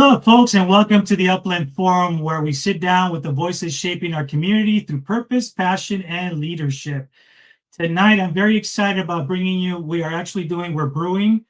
Hello, folks, and welcome to the Upland Forum, where we sit down with the voices shaping our community through purpose, passion, and leadership. Tonight, I'm very excited about bringing you, we're brewing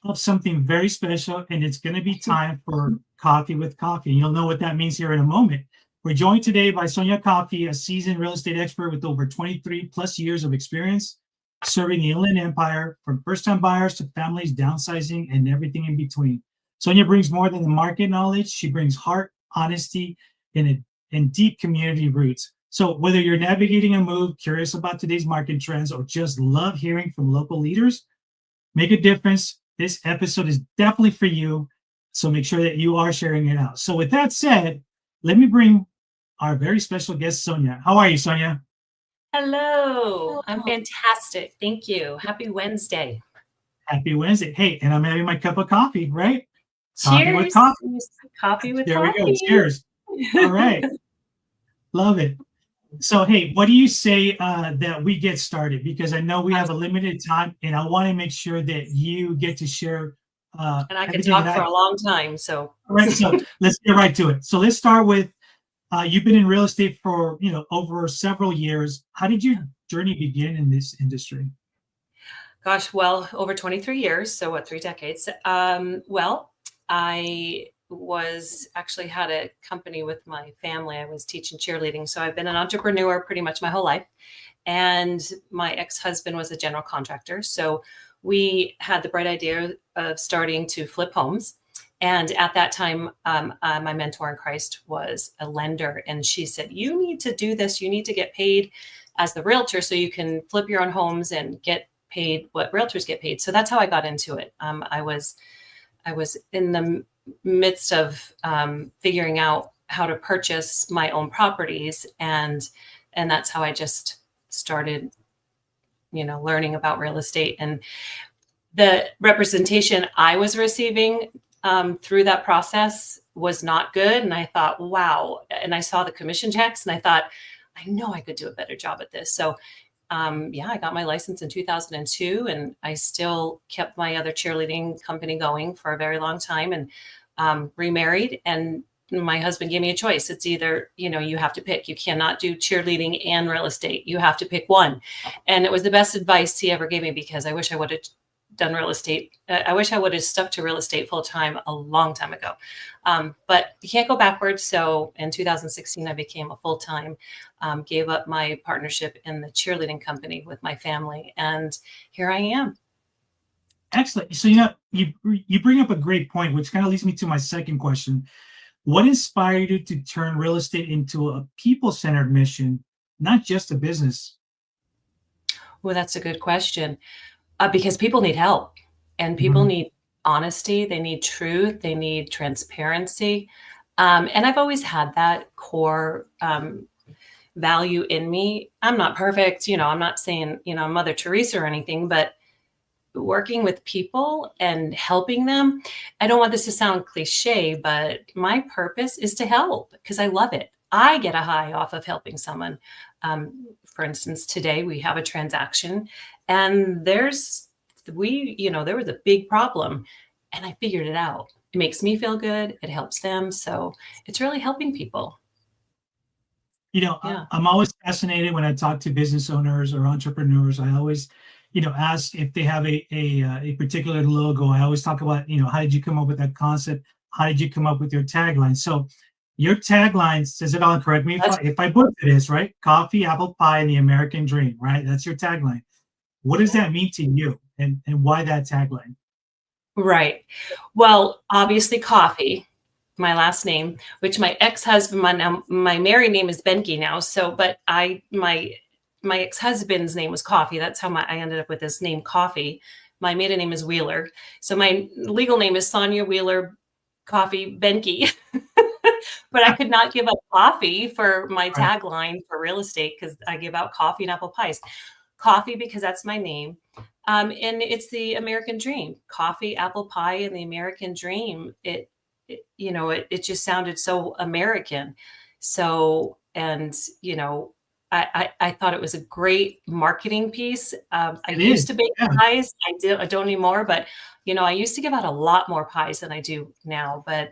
up something very special, and it's going to be time for Coffee with Coffee. You'll know what that means here in a moment. We're joined today by Sonja Coffee, a seasoned real estate expert with over 23 plus years of experience serving the Inland Empire, from first-time buyers to families downsizing and everything in between. Sonja brings more than the market knowledge. She brings heart, honesty, and deep community roots. So whether you're navigating a move, curious about today's market trends, or just love hearing from local leaders, make a difference. This episode is definitely for you. So make sure that you are sharing it out. So with that said, let me bring our very special guest, Sonja. How are you, Sonja? Hello, I'm fantastic. Thank you. Happy Wednesday. Happy Wednesday. Hey, and I'm having my cup of coffee, right? Cheers. Coffee with coffee. Coffee with there coffee. We go. Cheers. All right. Love it. So, hey, what do you say that we get started? Because I know we have a limited time, and I want to make sure that you get to share. And I can talk for a long time. So, all right. So let's get right to it. So let's start with you've been in real estate for over several years. How did your journey begin in this industry? Gosh, well, over 23 years. So what, 3 decades? Well, I was actually had a company with my family. I was teaching cheerleading. So I've been an entrepreneur pretty much my whole life. And my ex-husband was a general contractor. So we had the bright idea of starting to flip homes. And at that time, my mentor in Christ was a lender. And she said, you need to do this. You need to get paid as the realtor so you can flip your own homes and get paid what realtors get paid. So that's how I got into it. I was in the midst of figuring out how to purchase my own properties. And that's how I just started, learning about real estate. And the representation I was receiving through that process was not good. And I thought, wow. And I saw the commission checks and I thought, I know I could do a better job at this. So I got my license in 2002 and I still kept my other cheerleading company going for a very long time and remarried. And my husband gave me a choice. It's either, you have to pick. You cannot do cheerleading and real estate. You have to pick one. And it was the best advice he ever gave me because I wish I would have done real estate. I wish I would have stuck to real estate full time a long time ago. But you can't go backwards. So in 2016, I became a full time, gave up my partnership in the cheerleading company with my family. And here I am. Excellent. So, you bring up a great point, which kind of leads me to my second question. What inspired you to turn real estate into a people-centered mission, not just a business? Well, that's a good question. Because people need help and people need honesty. They need truth. They need transparency. And I've always had that core value in me. I'm not perfect. I'm not saying, Mother Teresa or anything, but working with people and helping them. I don't want this to sound cliche, but my purpose is to help because I love it. I get a high off of helping someone. For instance, today we have a transaction and there was a big problem and I figured it out. It makes me feel good. It helps them. So it's really helping people. I'm always fascinated when I talk to business owners or entrepreneurs. I always, ask if they have a particular logo. I always talk about, how did you come up with that concept? How did you come up with your tagline? So your tagline says it all, and correct me if I butcher this, right? Coffee, apple pie, and the American dream, right? That's your tagline. What does that mean to you and why that tagline? Right. Well, obviously coffee, my last name, which my ex-husband, my married name is Benke now. So, but my ex-husband's name was Coffee. That's how I ended up with this name Coffee. My maiden name is Wheeler. So my legal name is Sonja Wheeler Coffee Benke. But I could not give up coffee for my tagline for real estate because I give out coffee and apple pies. Coffee because that's my name. And it's the American dream. Coffee, apple pie, and the American dream. It just sounded so American. So, and, I thought it was a great marketing piece. I It used is. to bake Yeah. pies. I don't anymore, but I used to give out a lot more pies than I do now. But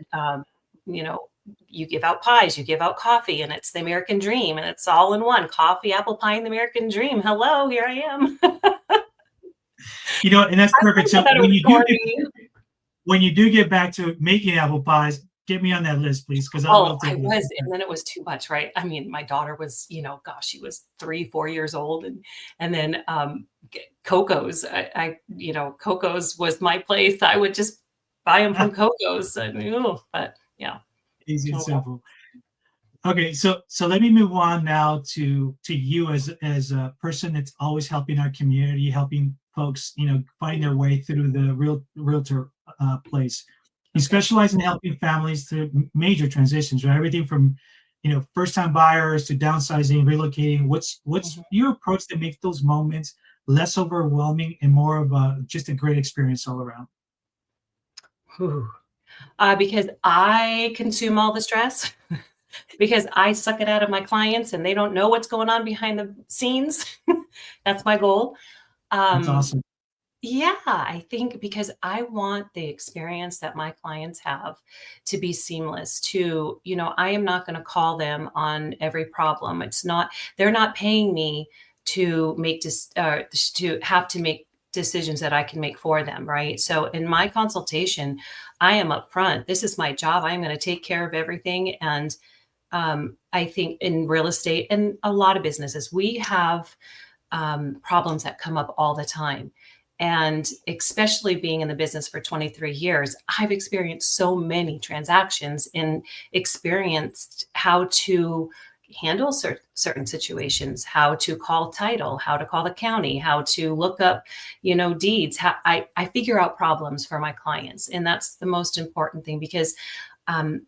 you know, you give out pies, you give out coffee, and it's the American dream, and it's all in one: coffee, apple pie, and the American dream. Hello, here I am. And that's perfect. I So thought it was corny. when you do get back to making apple pies, get me on that list, please, because I Oh, will I take a look was, at and that. then it was too much, right? I mean, my daughter was, gosh, she was 3, 4 years old, and then Coco's. Coco's was my place. I would just buy them from Coco's, and but yeah. Easy and Oh, well. simple. Okay, so let me move on now to you as a person that's always helping our community, helping folks, find their way through the realtor place. You Okay. specialize in helping families through major transitions, right? Everything from, first time buyers to downsizing, relocating. What's Mhm. your approach to make those moments less overwhelming and more of just a great experience all around? Whew. Because I consume all the stress, because I suck it out of my clients, and they don't know what's going on behind the scenes. That's my goal. That's Um, awesome. Yeah, I think because I want the experience that my clients have to be seamless to, I am not going to call them on every problem. They're not paying me to to have to make decisions that I can make for them, right? So in my consultation, I am upfront. This is my job. I am going to take care of everything. And I think in real estate and a lot of businesses, we have problems that come up all the time. And especially being in the business for 23 years, I've experienced so many transactions and experienced how to handle certain situations, how to call title, how to call the county, how to look up, deeds. How I figure out problems for my clients. And that's the most important thing because um,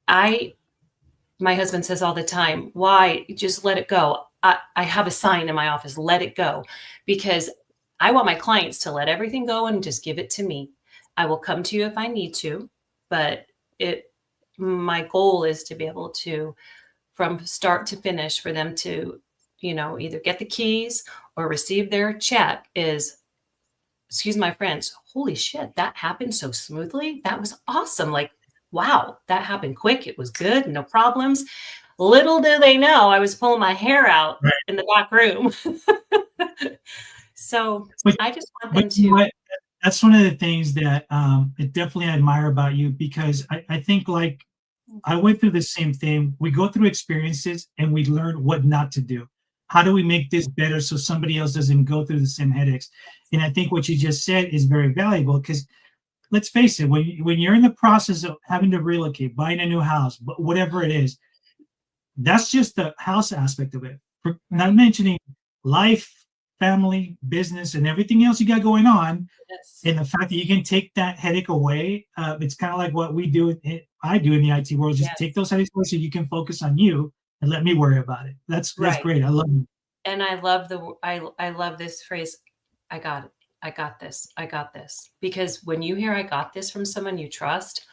I my husband says all the time, why just let it go? I have a sign in my office, let it go, because I want my clients to let everything go and just give it to me. I will come to you if I need to, but my goal is to be able to, from start to finish, for them to, either get the keys or receive their check is, excuse my French, holy shit, that happened so smoothly. That was awesome. Like, wow, that happened quick. It was good. No problems. Little do they know I was pulling my hair out Right. in the back room. So But I just want but them you know to. what? That's one of the things that I definitely admire about you because I think like I went through the same thing. We go through experiences and we learn what not to do. How do we make this better so somebody else doesn't go through the same headaches? And I think what you just said is very valuable because let's face it, when you're in the process of having to relocate, buying a new house, but whatever it is, that's just the house aspect of it. Not Right. mentioning life, family, business, and everything else you got going on. Yes. And the fact that you can take that headache away, it's kind of like what we do. I do in the IT world. Just take Yes. those headaches away so you can focus on you and let me worry about it. That's Right. great. I love it. And I love I love this phrase. I got it. I got this. I got this. Because when you hear I got this from someone you trust,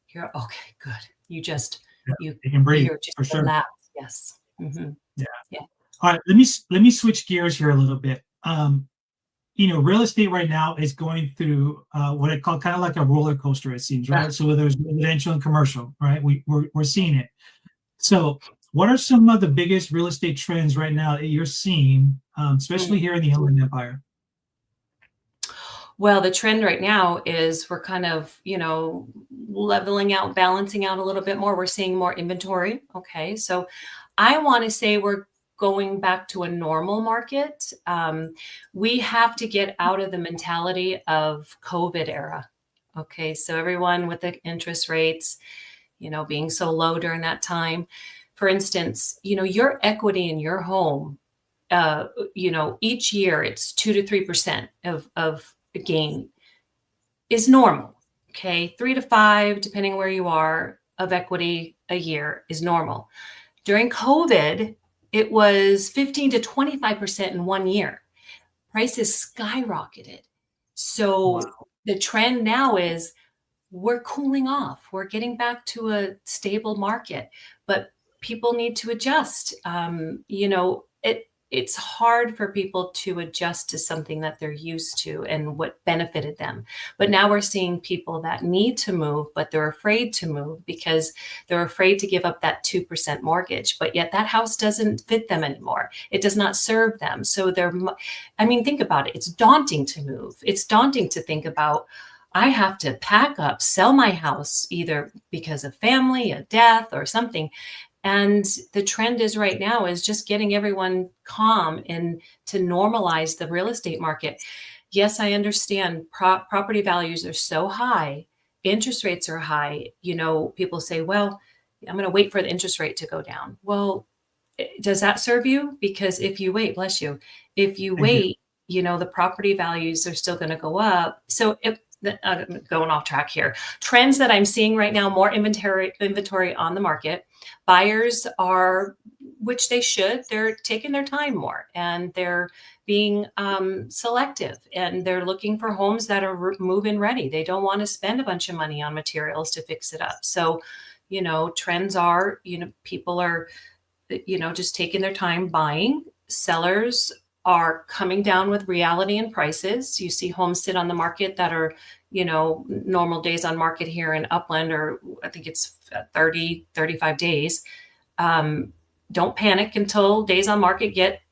you're okay, good. Yeah, You you can breathe you're just for sure. relaxed. Yes. Yeah. Yeah. All right. Let me switch gears here a little bit. Real estate right now is going through what I call kind of like a roller coaster, it seems, Ugh. right? So whether it's residential and commercial, right? We're seeing it. So what are some of the biggest real estate trends right now that you're seeing, especially Mm. here in the Inland Empire? Well, the trend right now is we're kind of, leveling out, balancing out a little bit more. We're seeing more inventory. Okay. So I want to say we're going back to a normal market. We have to get out of the mentality of COVID era. Okay. So everyone with the interest rates, being so low during that time. For instance, your equity in your home, each year it's 2 to 3% of gain is normal. Okay. 3 to 5, depending where you are, of equity a year is normal. During COVID, it was 15 to 25% in 1 year. Prices skyrocketed. So Wow. the trend now is we're cooling off. We're getting back to a stable market. But people need to adjust. It's hard for people to adjust to something that they're used to and what benefited them. But now we're seeing people that need to move, but they're afraid to move because they're afraid to give up that 2% mortgage. But yet that house doesn't fit them anymore. It does not serve them. So think about it. It's daunting to move. It's daunting to think about, I have to pack up, sell my house, either because of family, a death, or something. And the trend is right now is just getting everyone calm and to normalize the real estate market. Yes, I understand property values are so high. Interest rates are high. People say, well, I'm going to wait for the interest rate to go down. Well, does that serve you? Because if you wait, bless you, if you wait, the property values are still going to go up. So I'm going off track here. Trends that I'm seeing right now, more inventory on the market. Buyers are, which they should, they're taking their time more, and they're being selective, and they're looking for homes that are move-in ready. They don't want to spend a bunch of money on materials to fix it up. So, trends are, people are, just taking their time buying. Sellers are coming down with reality and prices. You see homes sit on the market that are, normal days on market here in Upland, or I think it's 30, 35 days. Don't panic until days on market get,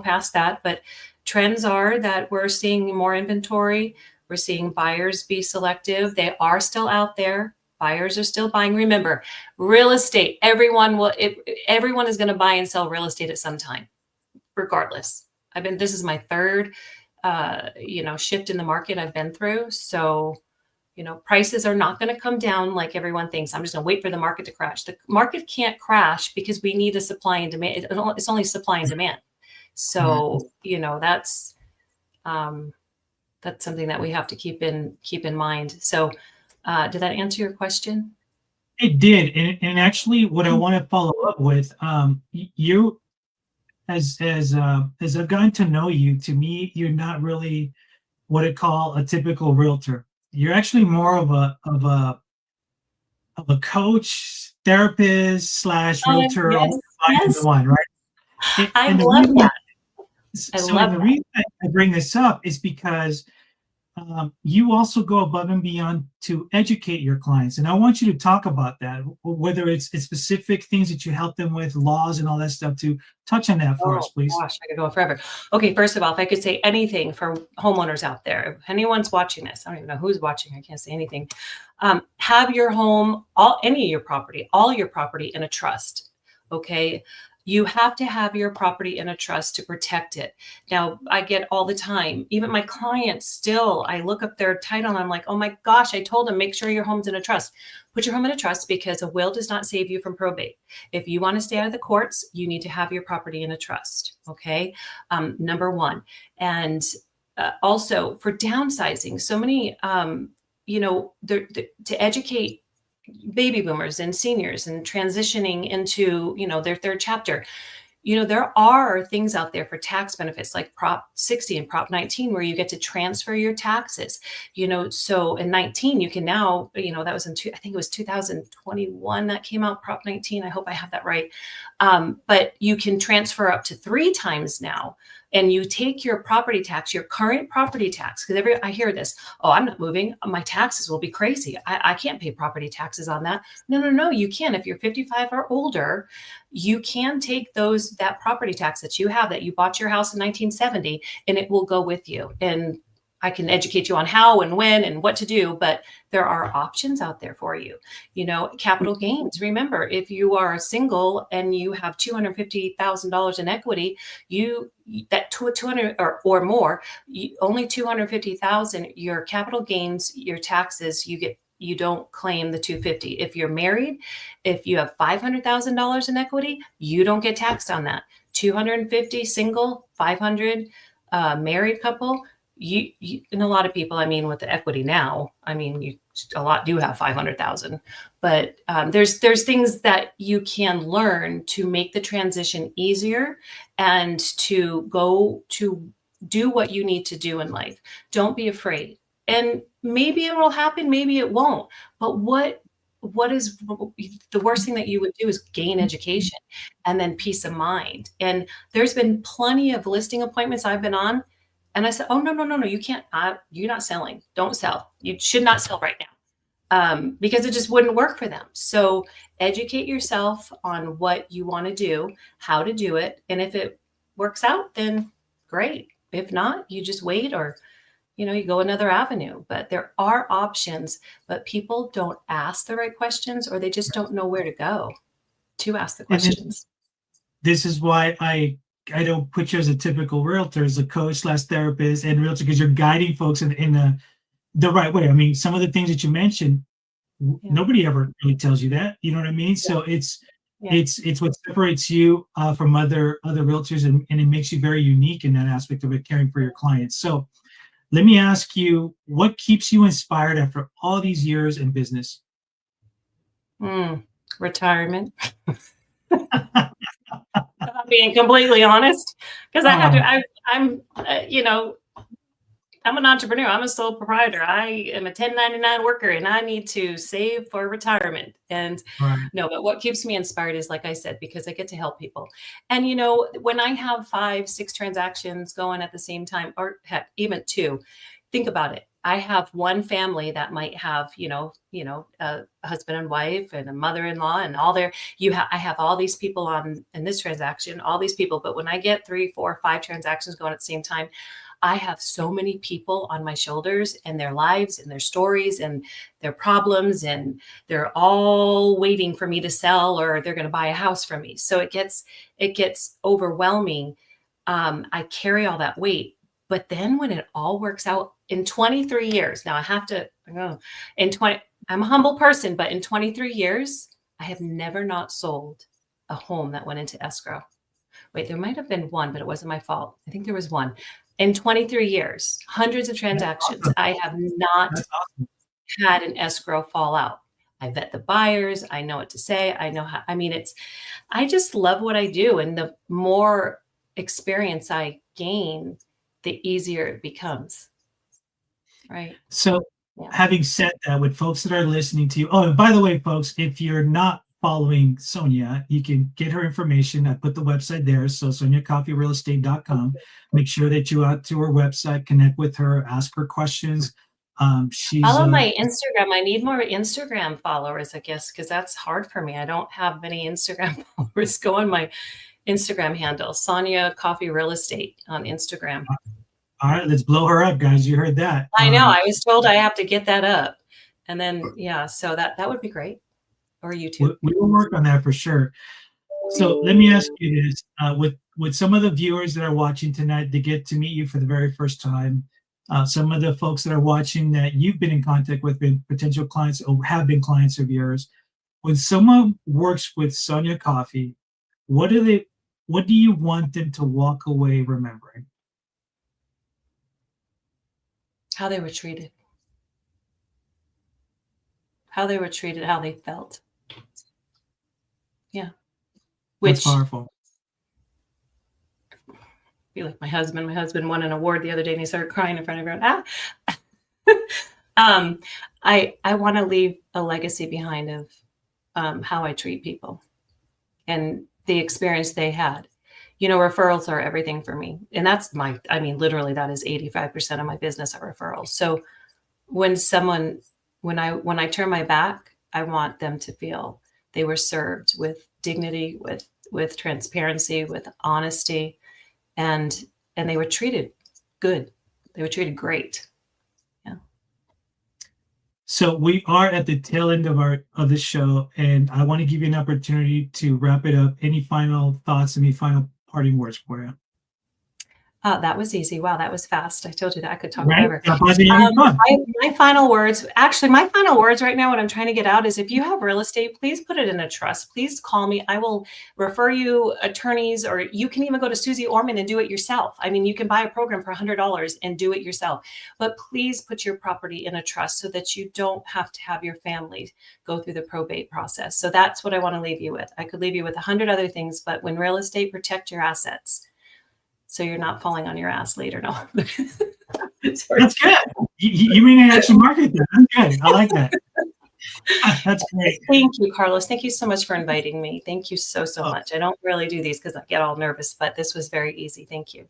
past that. But trends are that we're seeing more inventory. We're seeing buyers be selective. They are still out there. Buyers are still buying. Remember, real estate, everyone is going to buy and sell real estate at some time, regardless. This is my third, shift in the market I've been through. So, prices are not going to come down like everyone thinks. I'm just going to wait for the market to crash. The market can't crash because we need a supply and demand. It's only supply and demand. So, that's something that we have to keep in mind. So, did that answer your question? It did. And actually what I want to follow up with, you, as I've gotten to know you, to me, you're not really what I call a typical realtor. You're actually more of a coach, therapist slash realtor, Yes, all combined into yes. one, right? I And the love reason, that. the reason I bring this up is because you also go above and beyond to educate your clients. And I want you to talk about that, whether it's specific things that you help them with, laws and all that stuff, to touch on that for us, please. Gosh, I could go on forever. Okay, first of all, if I could say anything for homeowners out there, if anyone's watching this, I don't even know who's watching, I can't say anything. Have your home, all your property in a trust. Okay. You have to have your property in a trust to protect it. Now, I get all the time, even my clients still, I look up their title and I'm like, oh my gosh, I told them, make sure your home's in a trust. Put your home in a trust, because a will does not save you from probate. If you want to stay out of the courts, you need to have your property in a trust. Okay. Number one. And also for downsizing, so many, to educate baby boomers and seniors and transitioning into, their third chapter. There are things out there for tax benefits like Prop 60 and Prop 19, where you get to transfer your taxes. So in 19, you can now, that was I think it was 2021 that came out, Prop 19. I hope I have that right. But you can transfer up to 3 times now. And you take your property tax, your current property tax, because I hear this, oh, I'm not moving, my taxes will be crazy. I can't pay property taxes on that. No, you can. If you're 55 or older, you can take that property tax that you have, that you bought your house in 1970, and it will go with you. And I can educate you on how and when and what to do, but there are options out there for you. Capital gains. Remember, if you are single and you have $250,000 in equity, that 200 or more, only 250,000, your capital gains, your taxes, you don't claim the 250. If you're married, if you have $500,000 in equity, you don't get taxed on that. 250 single, 500 married couple. And a lot of people, with the equity now, a lot do have 500,000, but there's things that you can learn to make the transition easier and to go to do what you need to do in life. Don't be afraid. And maybe it will happen, maybe it won't. But what what is the worst thing that you would do is gain education and then peace of mind. And there's been plenty of listing appointments I've been on. And I said, oh, no, you can't, you're not selling. Don't sell. You should not sell right now. Because it just wouldn't work for them. So educate yourself on what you want to do, how to do it. And if it works out, then great. If not, you just wait, or you go another avenue. But there are options, but people don't ask the right questions, or they just don't know where to go to ask the questions. This is why I don't put you as a typical realtor, as a coach / therapist and realtor, because you're guiding folks in the right way. I mean, some of the things that you mentioned, nobody ever really tells you that. You know what I mean? So it's what separates you from other realtors, and it makes you very unique in that aspect of it, caring for your clients. So let me ask you, what keeps you inspired after all these years in business? Retirement. Being completely honest, because I had to. I'm an entrepreneur. I'm a sole proprietor. I am a 1099 worker, and I need to save for retirement. And but what keeps me inspired is, like I said, because I get to help people. And, when I have 5, 6 transactions going at the same time, or heck, even 2, think about it. I have one family that might have, a husband and wife and a mother-in-law and all their, I have all these people on in this transaction, all these people. But when I get 3, 4, 5 transactions going at the same time, I have so many people on my shoulders, and their lives and their stories and their problems, and they're all waiting for me to sell, or they're going to buy a house from me. So it gets overwhelming. I carry all that weight. But then when it all works out in 23 years, now I have to, I'm a humble person, but in 23 years, I have never not sold a home that went into escrow. Wait, there might have been one, but it wasn't my fault. I think there was one. In 23 years, hundreds of transactions, I have not had an escrow fall out. I vet the buyers. I know what to say. I know how, I just love what I do. And the more experience I gain, the easier it becomes. Right. So having said that, with folks that are listening to you, and by the way, folks, if you're not following Sonja, you can get her information. I put the website there. So sonjacoffeerealestate.com. Make sure that you out to her website, connect with her, ask her questions. She's follow my Instagram. I need more Instagram followers, I guess, because that's hard for me. I don't have many Instagram followers. Go on my Instagram handle, Sonja Coffee Real Estate on Instagram. All right, let's blow her up, guys. You heard that. I know. I was told I have to get that up. And then, so that would be great. Or YouTube. We will work on that for sure. So let me ask you this: with some of the viewers that are watching tonight, they get to meet you for the very first time. Some of the folks that are watching that you've been in contact with, been potential clients or have been clients of yours. When someone works with Sonja Coffee, what do you want them to walk away remembering? How they were treated. How they were treated, how they felt. Yeah. That's powerful. Be like my husband. My husband won an award the other day, and he started crying in front of everyone. I want to leave a legacy behind of how I treat people and the experience they had. Referrals are everything for me. And that's literally that is 85% of my business are referrals. So when I turn my back, I want them to feel they were served with dignity, with transparency, with honesty, and they were treated good. They were treated great. Yeah. So we are at the tail end of this show, and I want to give you an opportunity to wrap it up. Any final thoughts? Any final parting words for you? That was easy. Wow, that was fast. I told you that I could talk right? forever. My final words right now, what I'm trying to get out is, if you have real estate, please put it in a trust. Please call me. I will refer you attorneys, or you can even go to Susie Orman and do it yourself. You can buy a program for $100 and do it yourself. But please put your property in a trust so that you don't have to have your family go through the probate process. So that's what I want to leave you with. I could leave you with 100 other things, but when real estate, protect your assets, so you're not falling on your ass later. No. That's good. You mean actually market that? That's good. I like that. That's great. Thank you, Carlos. Thank you so much for inviting me. Thank you so much. I don't really do these because I get all nervous, but this was very easy. Thank you.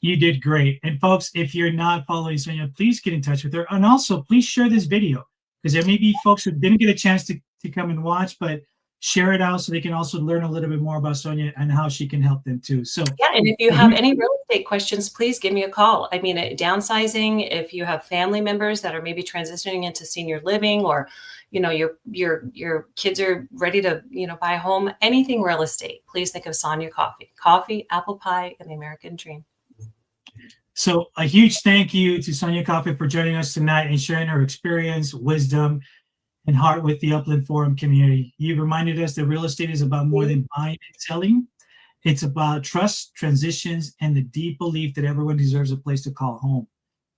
You did great. And folks, if you're not following Sonja, please get in touch with her. And also, please share this video because there may be folks who didn't get a chance to come and watch, but share it out so they can also learn a little bit more about Sonja and how she can help them too. So yeah, and if you have any real estate questions, please give me a call. I mean, downsizing, if you have family members that are maybe transitioning into senior living, or your kids are ready to buy a home, anything real estate, please think of Sonja Coffee. Coffee, apple pie, and the American dream. So a huge thank you to Sonja Coffee for joining us tonight and sharing her experience, wisdom, and heart with the Upland Forum community. You've reminded us that real estate is about more than buying and selling. It's about trust, transitions, and the deep belief that everyone deserves a place to call home.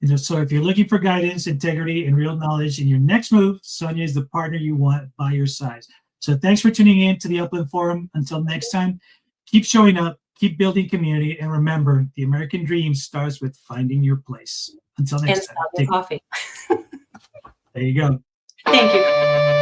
And so if you're looking for guidance, integrity, and real knowledge in your next move, Sonja is the partner you want by your side. So thanks for tuning in to the Upland Forum. Until next time, keep showing up, keep building community, and remember, the American dream starts with finding your place. Until next time. And Sonja Coffee. There you go. Thank you.